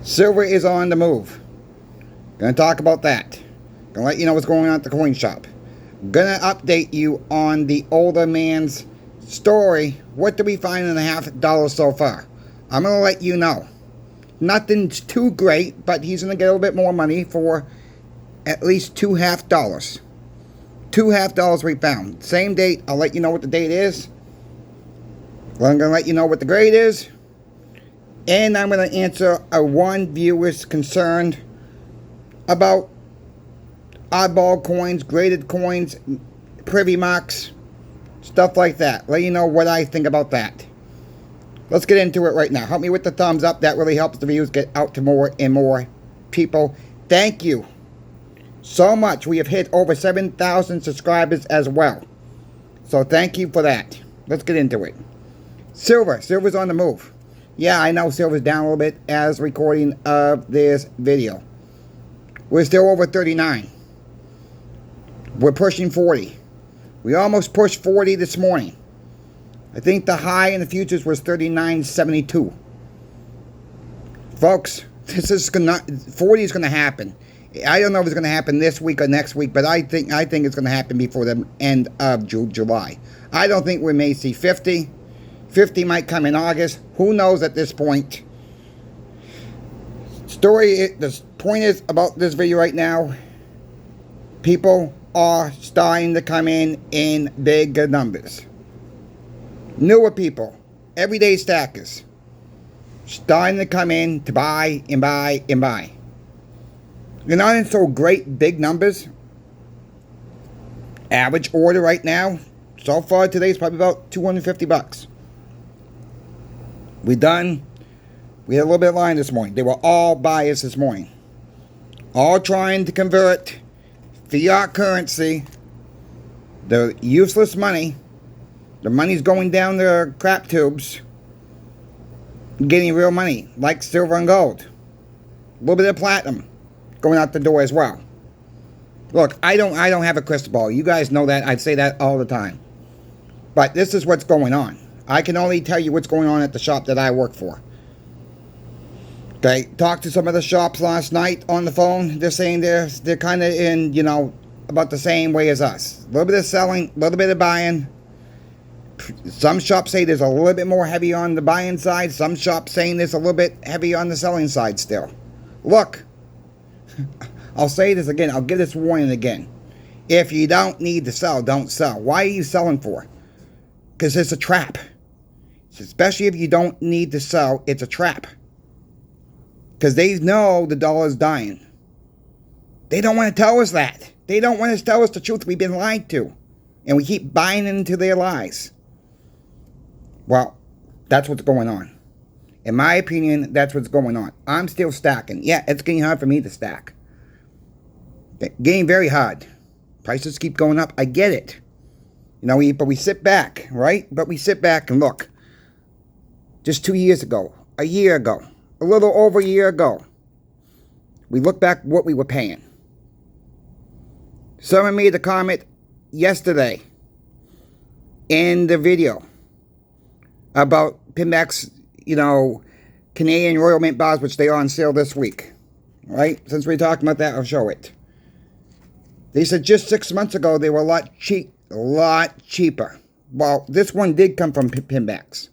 Silver is on the move. Gonna talk about that. Gonna let you know what's going on at the coin shop. Gonna update you on the older man's story. What did we find in $50 so far? I'm gonna let you know. Nothing too great, but he's gonna get a little bit more money for at least $2.50. $2.50 we found. Same date. I'll let you know what the date is. I'm gonna let you know what the grade is. And I'm going to answer a one viewer's concern about oddball coins, graded coins, privy marks, stuff like that. Let you know what I think about that. Let's get into it right now. Help me with the thumbs up. That really helps the views get out to more and more people. Thank you so much. We have hit over 7,000 subscribers as well. So thank you for that. Let's get into it. Silver's on the move. Yeah, I know silver's down a little bit as recording of this video. We're still over 39. We're pushing 40. We almost pushed 40 this morning. I think the high in the futures was 39.72. Folks, this is 40 is gonna happen. I don't know if it's gonna happen this week or next week, but I think it's gonna happen before the end of July. I don't think we may see 50. 50 might come in August. Who knows at this point? The point is about this video right now. People are starting to come in bigger numbers. Newer people, everyday stackers, starting to come in to buy and buy and buy. You're not in so great big numbers. Average order right now, so far today is probably about $250. We had a little bit of line this morning. They were all buyers this morning. All trying to convert fiat currency, the useless money. The money's going down the crap tubes, getting real money, like silver and gold. A little bit of platinum going out the door as well. Look, I don't have a crystal ball. You guys know that. I say that all the time. But this is what's going on. I can only tell you what's going on at the shop that I work for. Okay, talked to some of the shops last night on the phone. They're saying they're kind of in, about the same way as us. A little bit of selling, a little bit of buying. Some shops say there's a little bit more heavy on the buying side. Some shops saying there's a little bit heavy on the selling side still. Look, I'll say this again. I'll give this warning again. If you don't need to sell, don't sell. Why are you selling for? Because it's a trap. Especially if you don't need to sell, it's a trap. Because they know the dollar's dying. They don't want to tell us that. They don't want to tell us the truth. We've been lied to. And we keep buying into their lies. Well, that's what's going on. In my opinion, that's what's going on. I'm still stacking. Yeah, it's getting hard for me to stack. Getting very hard. Prices keep going up. I get it. But we sit back, right? But we sit back and look. Just 2 years ago, a year ago, a little over a year ago, we look back what we were paying. Someone made a comment yesterday in the video about Pinback's, Canadian Royal Mint bars, which they are on sale this week. Right? Since we're talking about that, I'll show it. They said just 6 months ago they were a lot cheaper. Well, this one did come from Pinbacks.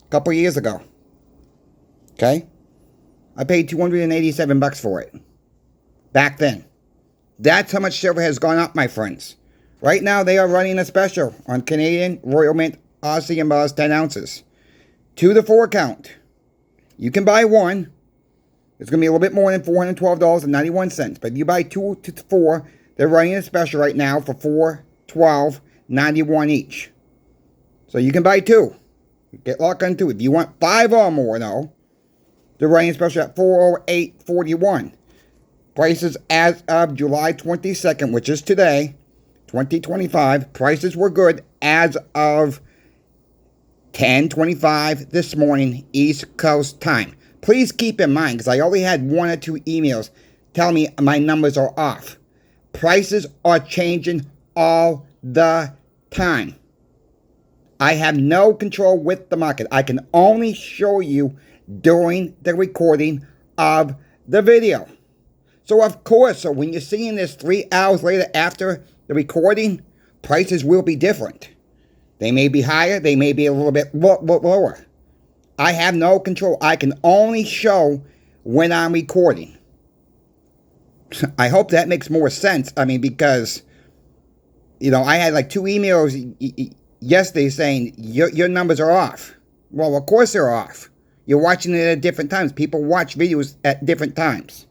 A couple years ago. Okay? I paid $287 for it. Back then. That's how much silver has gone up, my friends. Right now, they are running a special on Canadian Royal Mint Aussie bars 10 ounces. 2 to 4 count. You can buy one. It's going to be a little bit more than $412.91. But if you buy 2 to 4, they're running a special right now for $412.91 each. So you can buy 2. Get locked on 2. If you want 5 or more, though, they're running a special at $408.41. Prices as of July 22nd, which is today, 2025. Prices were good as of 10:25 this morning, East Coast time. Please keep in mind, because I only had 1 or 2 emails telling me my numbers are off. Prices are changing all the time. I have no control with the market. I can only show you during the recording of the video. So of course, so when you're seeing this 3 hours later after the recording, prices will be different. They may be higher, they may be a little bit lower. I have no control. I can only show when I'm recording. I hope that makes more sense. I mean, because, you know, I had like 2 emails yesterday saying, your numbers are off. Well, of course they're off. You're watching it at different times. People watch videos at different times.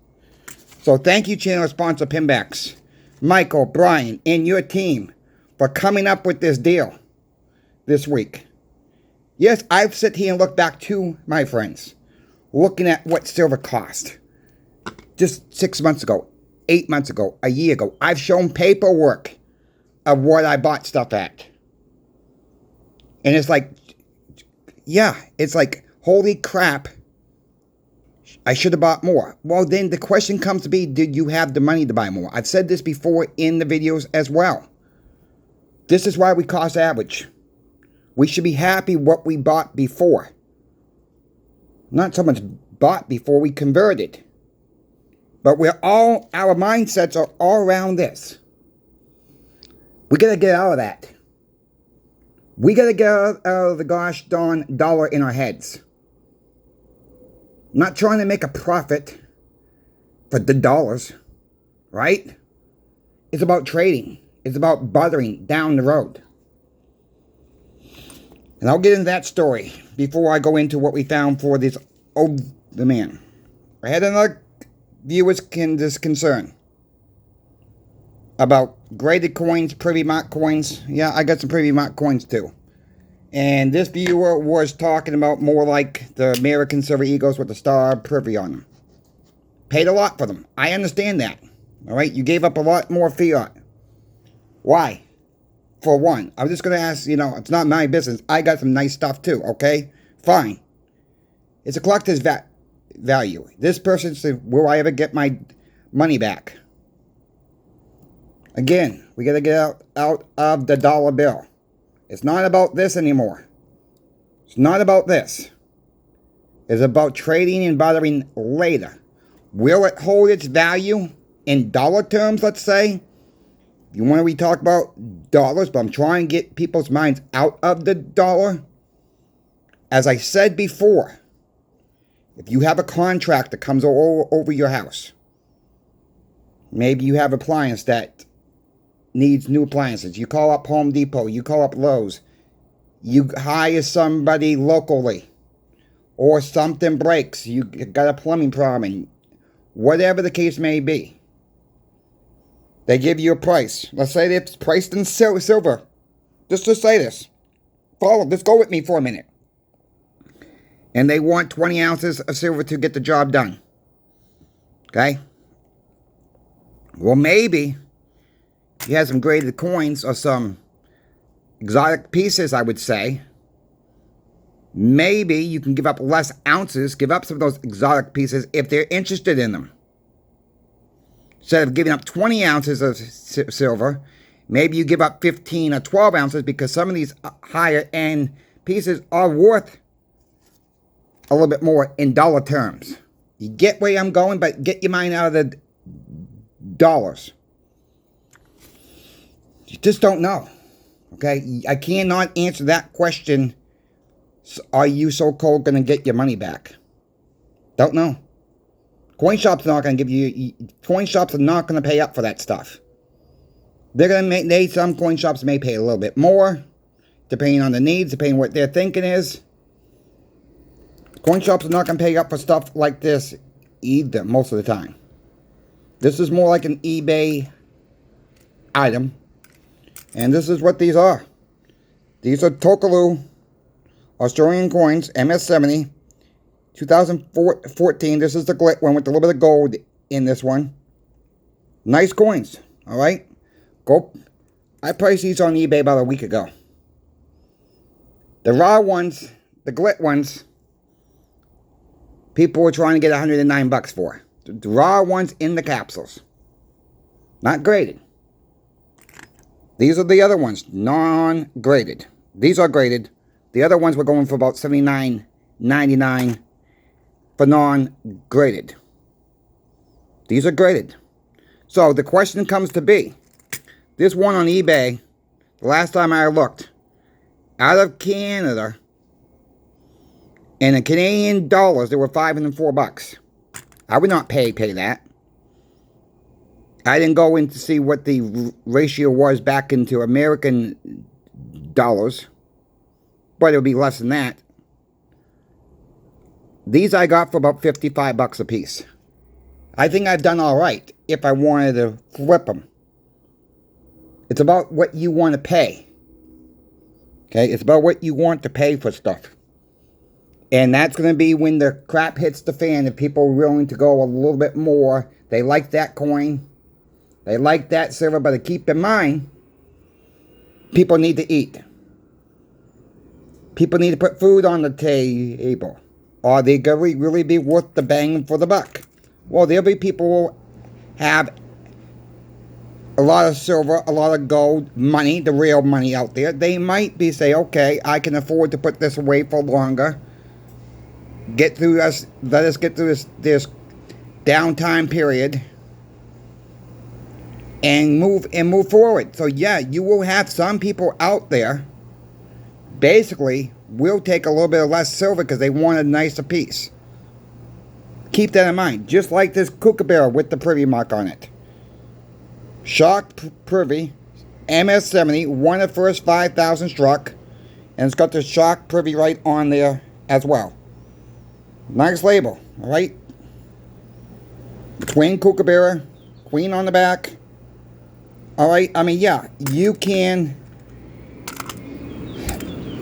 So thank you, channel sponsor Pinbacks, Michael, Brian, and your team for coming up with this deal this week. Yes, I've sit here and looked back too, my friends, looking at what silver cost. Just 6 months ago, 8 months ago, a year ago, I've shown paperwork of what I bought stuff at. And it's like, yeah, it's like, holy crap, I should have bought more. Well, then the question comes to be, did you have the money to buy more? I've said this before in the videos as well. This is why we cost average. We should be happy what we bought before. Not so much bought before we converted. But our mindsets are all around this. We got to get out of that. We got to get out of the gosh darn dollar in our heads. Not trying to make a profit for the dollars, right? It's about trading. It's about buttering down the road. And I'll get into that story before I go into what we found for this older man. I had another viewer's concern about graded coins, Privy Mark coins. Yeah, I got some Privy Mark coins too. And this viewer was talking about more like the American Silver Eagles with the star Privy on them. Paid a lot for them. I understand that. All right, you gave up a lot more fiat. Why? For one, I was just going to ask, you know, it's not my business. I got some nice stuff too, okay? Fine. It's a collector's value. This person said, will I ever get my money back? Again, we got to get out of the dollar bill. It's not about this anymore. It's not about this. It's about trading and buttering later. Will it hold its value in dollar terms, let's say? You want to talk about dollars, but I'm trying to get people's minds out of the dollar. As I said before, if you have a contract that comes over your house, maybe you have an appliance that needs new appliances. You call up Home Depot, you call up Lowe's, you hire somebody locally, or something breaks, you got a plumbing problem, whatever the case may be. They give you a price. Let's say it's priced in silver. Just to say this. Just go with me for a minute. And they want 20 ounces of silver to get the job done. Okay? Well, maybe you have some graded coins or some exotic pieces, I would say. Maybe you can give up less ounces, give up some of those exotic pieces if they're interested in them. Instead of giving up 20 ounces of silver, maybe you give up 15 or 12 ounces because some of these higher end pieces are worth a little bit more in dollar terms. You get where I'm going, but get your mind out of the dollars. You just don't know. Okay? I cannot answer that question. Are you so-called going to get your money back? Don't know. Coin shops are not going to give you. Coin shops are not going to pay up for that stuff. They're going to make. Some coin shops may pay a little bit more, depending on the needs, depending on what their thinking is. Coin shops are not going to pay up for stuff like this either, most of the time. This is more like an eBay item, and this is what these are. These are Tokalu Australian coins, MS70. 2014, this is the glit one with a little bit of gold in this one. Nice coins, all right? I priced these on eBay about a week ago. The raw ones, the glit ones, people were trying to get $109 for. The raw ones in the capsules. Not graded. These are the other ones, non-graded. These are graded. The other ones were going for about $79.99. for non-graded. These are graded. So the question comes to be, this one on eBay, the last time I looked, out of Canada, and in Canadian dollars, they were $504. I would not pay that. I didn't go in to see what the ratio was back into American dollars, but it would be less than that. These I got for about $55 a piece. I think I've done all right if I wanted to flip them. It's about what you want to pay. Okay, it's about what you want to pay for stuff. And that's going to be when the crap hits the fan, if people are willing to go a little bit more. They like that coin. They like that silver, but keep in mind, people need to eat. People need to put food on the table. Are they going to really be worth the bang for the buck? Well, there'll be people who have a lot of silver, a lot of gold, money, the real money out there. They might be say, okay, I can afford to put this away for longer. Let us get through this downtime period and move forward. So yeah, you will have some people out there basically will take a little bit of less silver because they want a nicer piece. Keep that in mind. Just like this kookaburra with the privy mark on it. Shark privy, MS-70, one of the first 5,000 struck, and it's got the shark privy right on there as well. Nice label, alright? Twin kookaburra, queen on the back. Alright, I mean, yeah, you can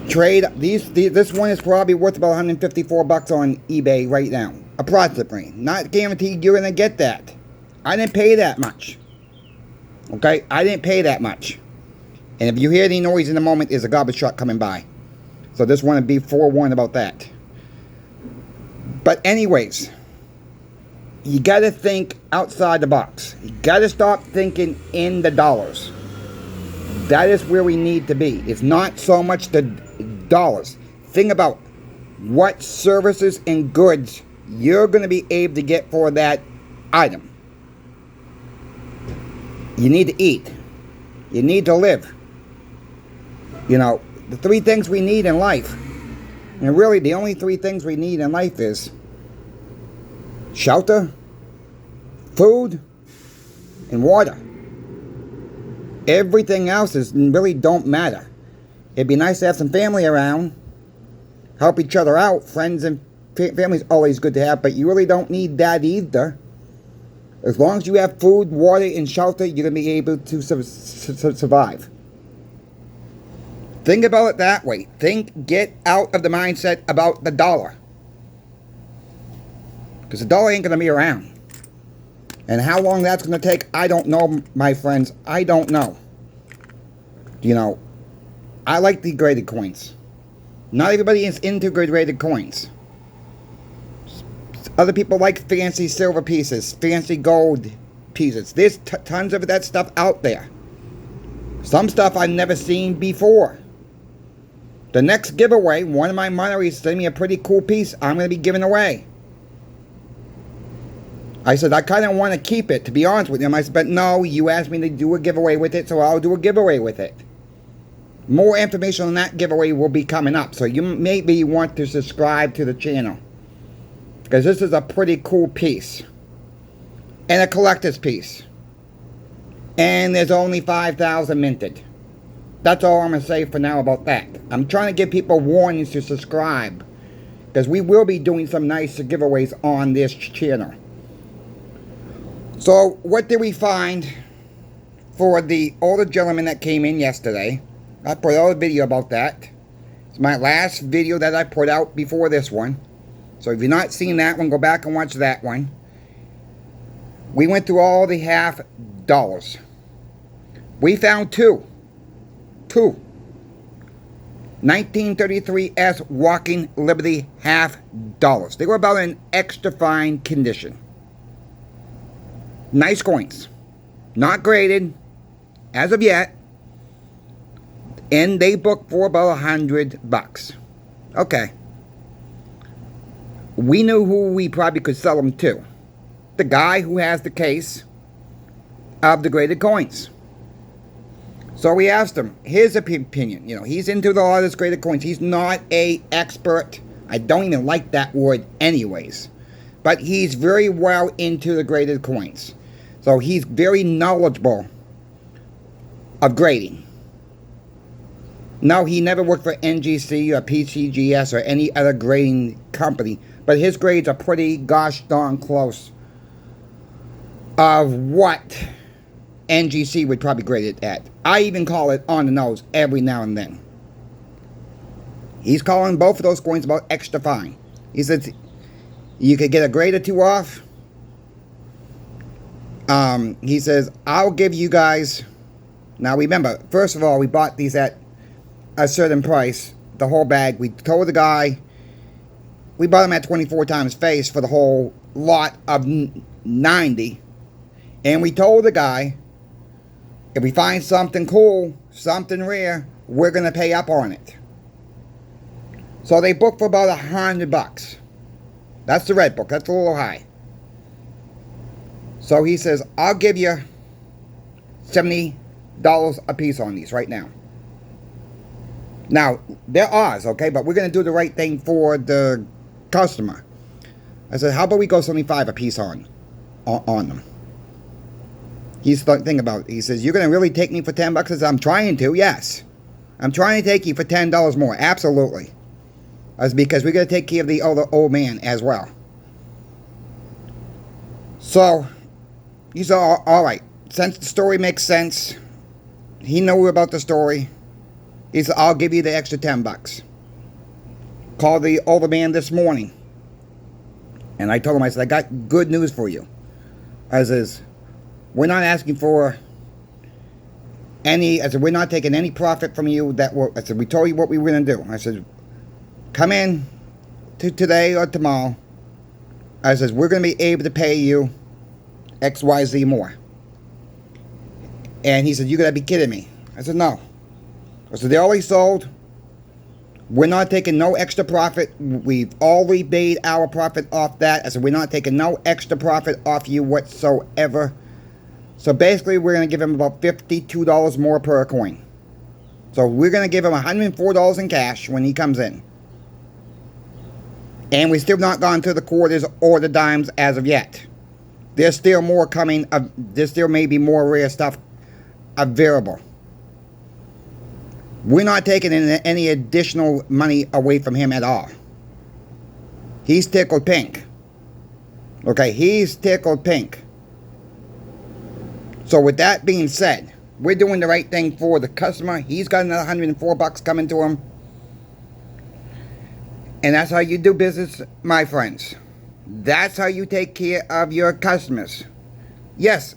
trade this one is probably worth about $154 on eBay right now. Approximately. Not guaranteed you're going to get that. I didn't pay that much. Okay? I didn't pay that much. And if you hear any noise in a moment, there's a garbage truck coming by. So just want to be forewarned about that. But anyways, you got to think outside the box. You got to stop thinking in the dollars. That is where we need to be. It's not so much the dollars. Think about what services and goods you're going to be able to get for that item. You need to eat. You need to live. You know, the three things we need in life. And really, the only three things we need in life is shelter, food, and water. Everything else really don't matter. It'd be nice to have some family around, help each other out. Friends and family's always good to have, but you really don't need that either. As long as you have food, water, and shelter, you're going to be able to survive. Think about it that way. Get out of the mindset about the dollar. Because the dollar ain't going to be around. And how long that's going to take, I don't know, my friends. I don't know. You know, I like the graded coins. Not everybody is into graded coins. Other people like fancy silver pieces, fancy gold pieces. There's tons of that stuff out there. Some stuff I've never seen before. The next giveaway, one of my monitors sent me a pretty cool piece I'm going to be giving away. I said, I kind of want to keep it, to be honest with him. I said, but no, you asked me to do a giveaway with it, so I'll do a giveaway with it. More information on that giveaway will be coming up, so you maybe want to subscribe to the channel. Because this is a pretty cool piece. And a collector's piece. And there's only 5,000 minted. That's all I'm going to say for now about that. I'm trying to give people warnings to subscribe. Because we will be doing some nice giveaways on this channel. So, what did we find for the older gentleman that came in yesterday? I put out a video about that. It's my last video that I put out before this one. So if you've not seen that one, go back and watch that one. We went through all the half dollars. We found two. 1933S Walking Liberty half dollars. They were about in extra fine condition. Nice coins. Not graded as of yet. And they booked for about $100. Okay. we knew who we probably could sell them to. The guy who has the case of the graded coins. So we asked him his opinion. You know, he's into a lot of this graded coins. He's not a expert. I don't even like that word anyways. But he's very well into the graded coins. So he's very knowledgeable of grading. No, he never worked for NGC or PCGS or any other grading company. But his grades are pretty gosh darn close of what NGC would probably grade it at. I even call it on the nose every now and then. He's calling both of those coins about extra fine. He says you could get a grade or two off. He says, I'll give you guys... Now remember, first of all, we bought these at a certain price. The whole bag. We told the guy... We bought them at 24 times face for the whole lot of 90. And we told the guy, if we find something cool, something rare, we're going to pay up on it. So they booked for about $100. That's the red book. That's a little high. So he says, I'll give you $70 a piece on these right now. Now, they're ours, okay? But we're going to do the right thing for the customer. I said, how about we go 75 a piece on them? He's thinking about it. He says, you're going to really take me for $10? I said, I'm trying to, yes. I'm trying to take you for $10 more, absolutely. That's because we're going to take care of the old man as well. So, he said, all right. Since the story makes sense, he knew about the story. He said, I'll give you the extra $10. Called the older man this morning. And I told him, I said, I got good news for you. I says, we're not asking for any, I said, we're not taking any profit from you. I said, we told you what we were going to do. I said, come in to today or tomorrow. I says, we're going to be able to pay you XYZ more. And he said, you got to be kidding me. I said, no. I said, they already sold. We're not taking no extra profit. We've already made our profit off that. I said, we're not taking no extra profit off you whatsoever. So basically, we're going to give him about $52 more per coin. So we're going to give him $104 in cash when he comes in. And we've still not gone to the quarters or the dimes as of yet. There's still more coming. There still may be more rare stuff available. We're not taking any additional money away from him at all. He's tickled pink. Okay, he's tickled pink. So with that being said, we're doing the right thing for the customer. He's got another $104 coming to him. And that's how you do business, my friends. That's how you take care of your customers. Yes,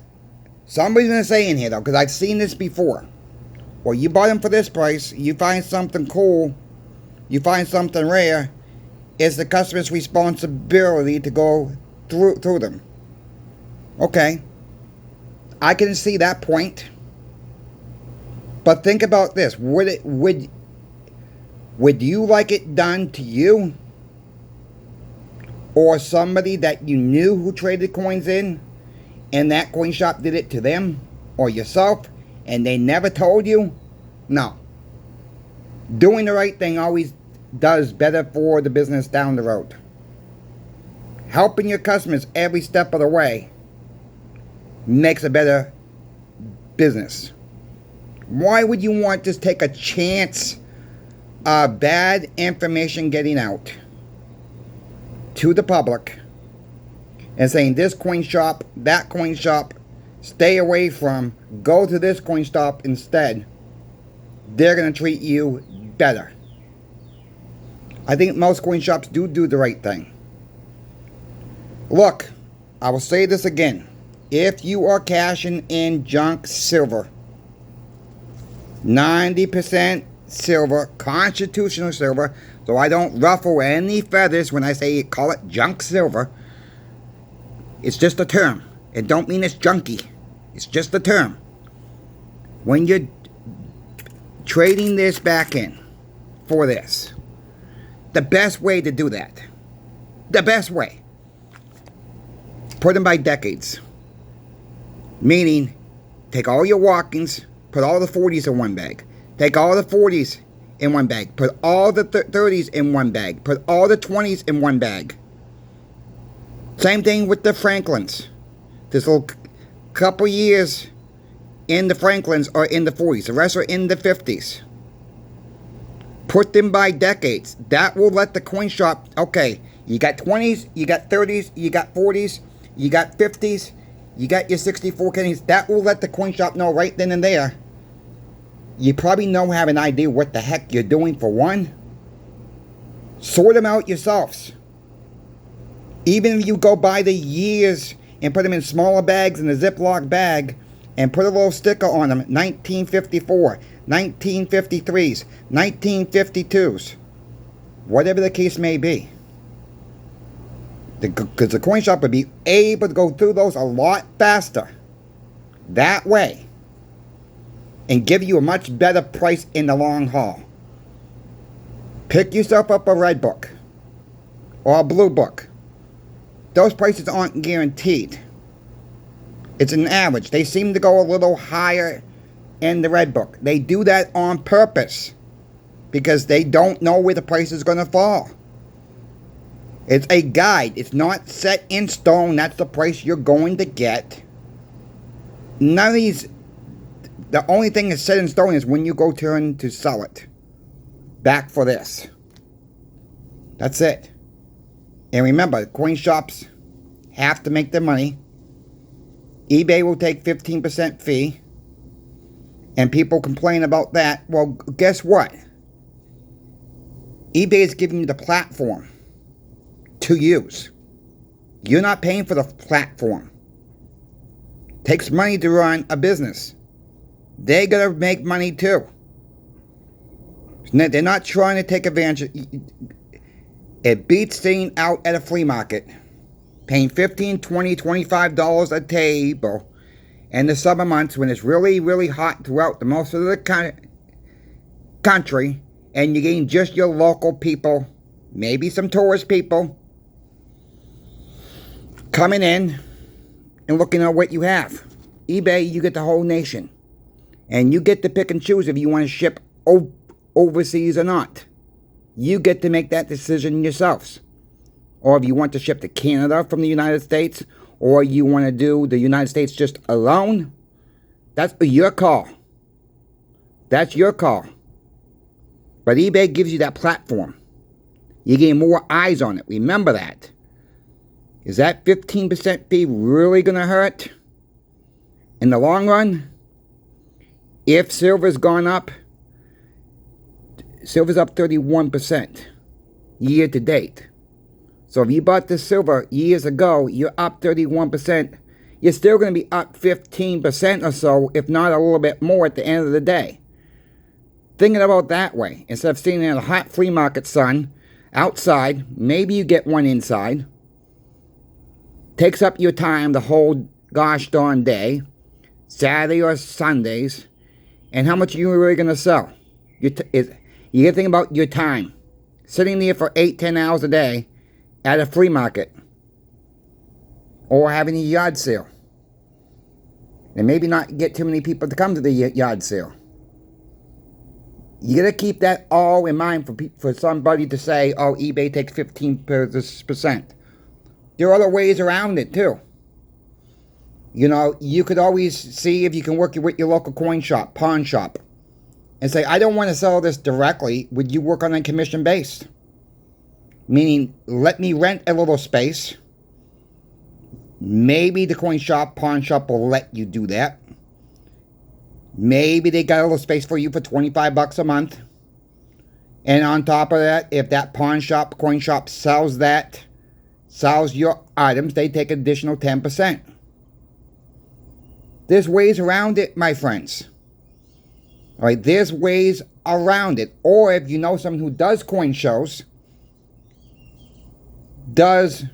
somebody's going to say in here, though, because I've seen this before. Well, you bought them for this price. You find something cool. You find something rare. It's the customer's responsibility to go through them. Okay. I can see that point. But think about this. Would you like it done to you? Or somebody that you knew who traded coins in, and that coin shop did it to them? Or yourself, and they never told you? No. Doing the right thing always does better for the business down the road. Helping your customers every step of the way makes a better business. Why would you want to take a chance of bad information getting out to the public and saying this coin shop, that coin shop, stay away from, go to this coin shop instead? They're going to treat you better. I think most coin shops do the right thing. Look, I will say this again. If you are cashing in junk silver, 90% silver, constitutional silver, so I don't ruffle any feathers when I say call it junk silver. It's just a term. It don't mean it's junky. It's just a term. When you're trading this back in for this, the best way to do that The best way. Put them by decades. Meaning, take all your walk-ins, put all the 40s in one bag. Take all the 40s in one bag. Put all the 30s in one bag. Put all the 20s in one bag. Same thing with the Franklins. This little couple years in the Franklins are in the 40s. The rest are in the 50s. Put them by decades. That will let the coin shop, okay, you got 20s, you got 30s, you got 40s, you got 50s, you got your 64 pennies. That will let the coin shop know right then and there. You probably have an idea what the heck you're doing for one. Sort them out yourselves. Even if you go by the years and put them in smaller bags in a Ziploc bag and put a little sticker on them, 1954, 1953s, 1952s, whatever the case may be. Because the coin shop would be able to go through those a lot faster that way and give you a much better price in the long haul. Pick yourself up a red book or a blue book. Those prices aren't guaranteed. It's an average. They seem to go a little higher in the red book. They do that on purpose because they don't know where the price is going to fall. It's a guide. It's not set in stone. That's the price you're going to get. None of these, the only thing that's set in stone is when you go turn to sell it back for this. That's it. And remember, coin shops have to make their money. eBay will take 15% fee. And people complain about that. Well, guess what? eBay is giving you the platform to use. You're not paying for the platform. Takes money to run a business. They gotta make money too. They're not trying to take advantage. It beats staying out at a flea market, paying $15, $20, $25 a table in the summer months when it's really, really hot throughout the most of the country, and you're getting just your local people, maybe some tourist people, coming in and looking at what you have. eBay, you get the whole nation. And you get to pick and choose if you want to ship overseas or not. You get to make that decision yourselves. Or if you want to ship to Canada from the United States, or you want to do the United States just alone, that's your call. That's your call. But eBay gives you that platform. You gain more eyes on it. Remember that. Is that 15% fee really going to hurt in the long run? If silver's gone up, silver's up 31% year to date. So if you bought this silver years ago, you're up 31%. You're still going to be up 15% or so, if not a little bit more at the end of the day. Thinking about that way, instead of sitting in a hot flea market sun, outside, maybe you get one inside. Takes up your time the whole gosh darn day, Saturday or Sundays, and how much are you really going to sell? You got to think about your time. Sitting there for 8-10 hours a day at a flea market or having a yard sale. And maybe not get too many people to come to the yard sale. You got to keep that all in mind for somebody to say, oh, eBay takes 15%. There are other ways around it, too. You know, you could always see if you can work with your local coin shop, pawn shop, and say, I don't want to sell this directly. Would you work on a commission base? Meaning, let me rent a little space. Maybe the coin shop, pawn shop will let you do that. Maybe they got a little space for you for $25 a month. And on top of that, if that pawn shop, coin shop sells your items, they take additional 10%. There's ways around it, my friends. All right, there's ways around it. Or if you know someone who does coin shows, does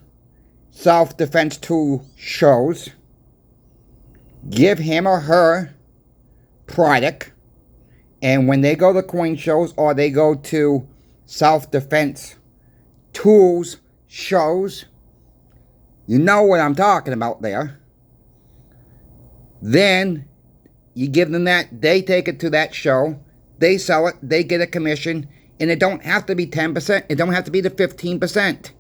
self-defense tool shows, give him or her product, and when they go to coin shows or they go to self-defense tools shows, you know what I'm talking about there. Then you give them that, they take it to that show, they sell it, they get a commission, and it don't have to be 10%, it don't have to be the 15%.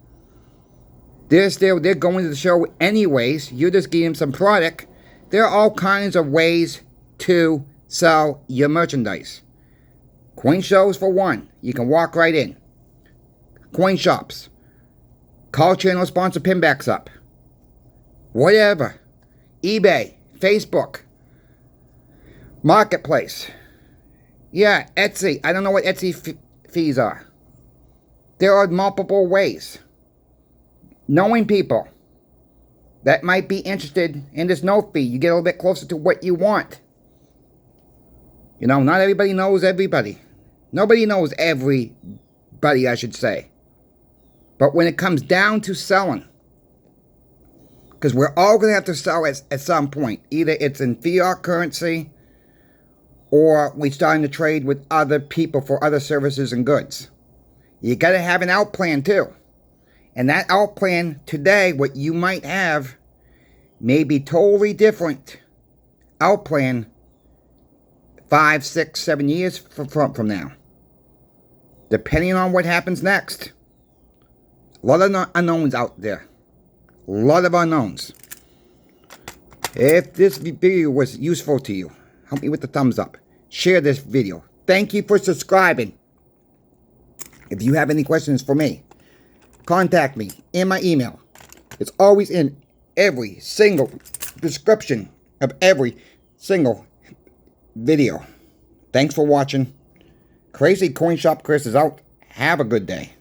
They're going to the show anyways, you're just giving them some product. There are all kinds of ways to sell your merchandise. Coin shows for one, you can walk right in. Coin shops. Call channel sponsor pinbacks up. Whatever. eBay, Facebook, Marketplace. Yeah, Etsy. I don't know what Etsy fees are. There are multiple ways. Knowing people that might be interested in this no fee, you get a little bit closer to what you want. You know, not everybody knows everybody. Nobody knows everybody, I should say. But when it comes down to selling, because we're all going to have to sell at some point. Either it's in fiat currency or we're starting to trade with other people for other services and goods. You got to have an out plan too. And that out plan today, what you might have, may be totally different out plan 5, 6, 7 years from now. Depending on what happens next. A lot of unknowns out there. A lot of unknowns. If this video was useful to you, help me with the thumbs up. Share this video. Thank you for subscribing. If you have any questions for me, contact me in my email. It's always in every single description of every single video. Thanks for watching. Crazy Coin Shop Chris is out. Have a good day.